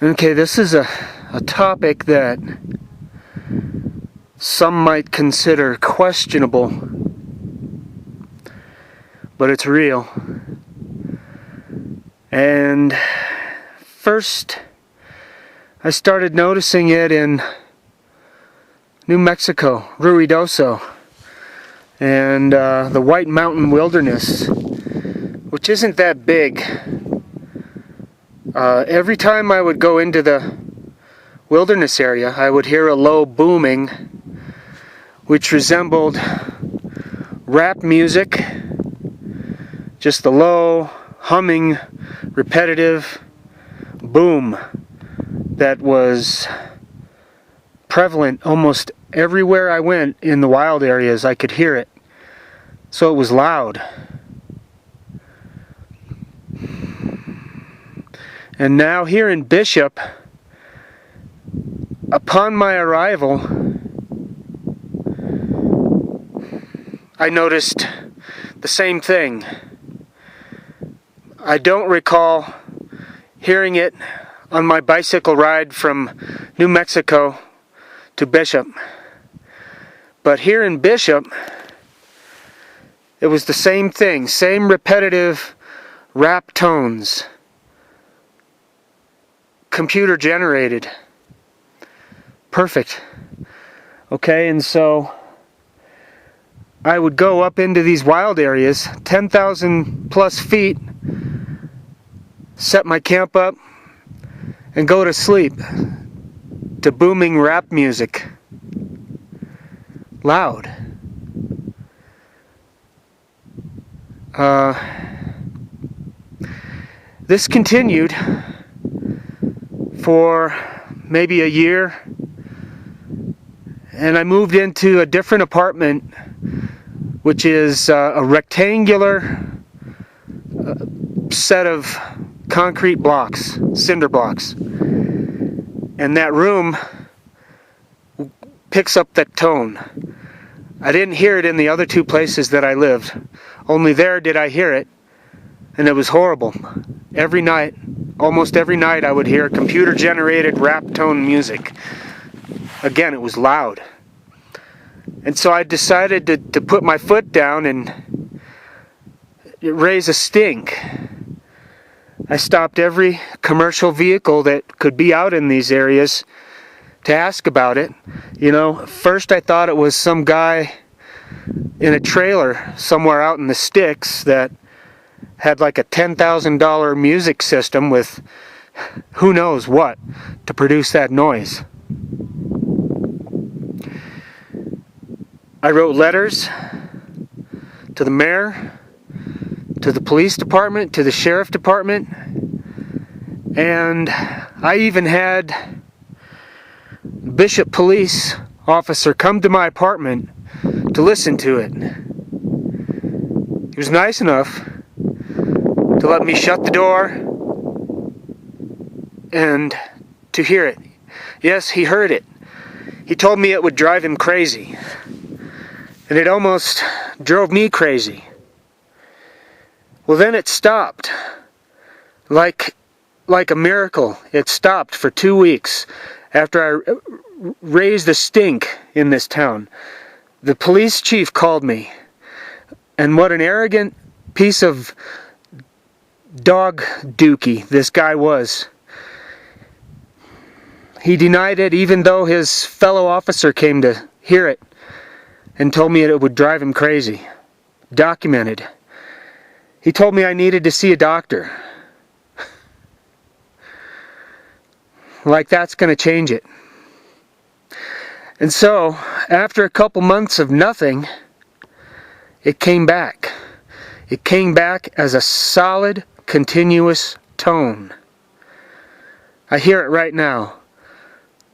Okay, this is a topic that some might consider questionable, but it's real. And first, I started noticing it in New Mexico, Ruidoso, and the White Mountain Wilderness, which isn't that big. Every time I would go into the wilderness area, I would hear a low booming, which resembled rap music, just a low, humming, repetitive boom that was prevalent almost everywhere I went in the wild areas. I could hear it, so it was loud. And now here in Bishop, upon my arrival, I noticed the same thing. I don't recall hearing it on my bicycle ride from New Mexico to Bishop. But here in Bishop, it was the same thing, same repetitive rap tones. Computer generated. Perfect. Okay, and so I would go up into these wild areas, 10,000 plus feet, set my camp up, and go to sleep to booming rap music. Loud. This continued for maybe a year, and I moved into a different apartment, which is a rectangular set of concrete blocks, cinder blocks, and that room picks up that tone. I didn't hear it in the other two places that I lived. Only there did I hear it, and it was horrible. Every night, almost every night, I would hear computer-generated rap tone music. Again, it was loud. And so I decided to put my foot down and raise a stink. I stopped every commercial vehicle that could be out in these areas to ask about it. You know, first I thought it was some guy in a trailer somewhere out in the sticks that had like a $10,000 music system with who knows what to produce that noise. I wrote letters to the mayor, to the police department, to the sheriff department, and I even had Bishop police officer come to my apartment to listen to it. He was nice enough to let me shut the door and to hear it. Yes, he heard it. He told me it would drive him crazy. And it almost drove me crazy. Well, then it stopped. Like a miracle, it stopped for 2 weeks after I raised a stink in this town. The police chief called me, and what an arrogant piece of dog dookie this guy was. He denied it even though his fellow officer came to hear it and told me it would drive him crazy. Documented. He told me I needed to see a doctor. Like that's going to change it. And so, after a couple months of nothing, it came back. It came back as a solid, continuous tone. I hear it right now.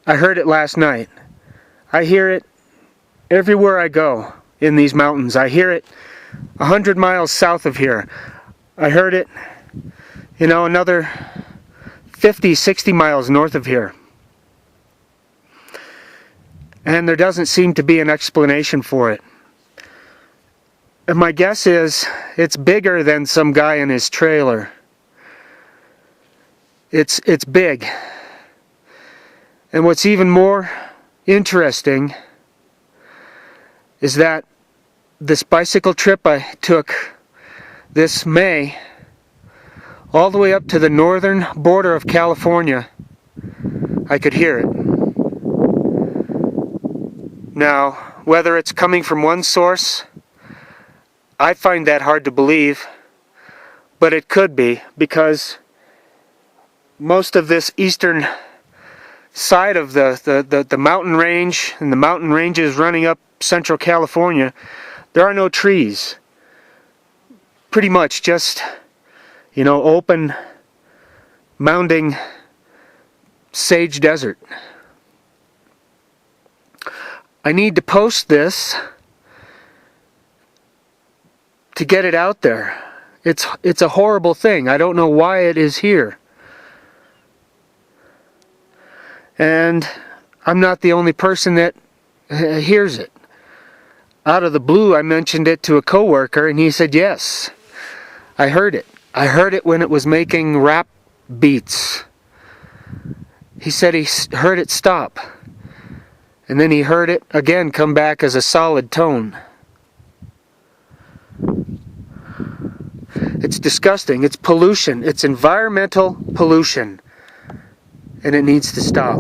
I heard it last night. I hear it everywhere I go in these mountains. I hear it 100 miles south of here. I heard it, another 50, 60 miles north of here. And there doesn't seem to be an explanation for it. And my guess is it's bigger than some guy in his trailer. It's big. And what's even more interesting is that this bicycle trip I took this May all the way up to the northern border of California, I could hear it. Now, whether it's coming from one source, I find that hard to believe, but it could be, because most of this eastern side of the mountain range, and the mountain ranges running up central California, there are no trees. Pretty much just, you know, open, mounding sage desert. I need to post this to get it out there. It's a horrible thing. I don't know why it is here. And I'm not the only person that hears it. Out of the blue, I mentioned it to a coworker, and he said, yes, I heard it. I heard it when it was making rap beats. He said he heard it stop. And then he heard it again come back as a solid tone. It's disgusting. It's pollution. It's environmental pollution. And it needs to stop.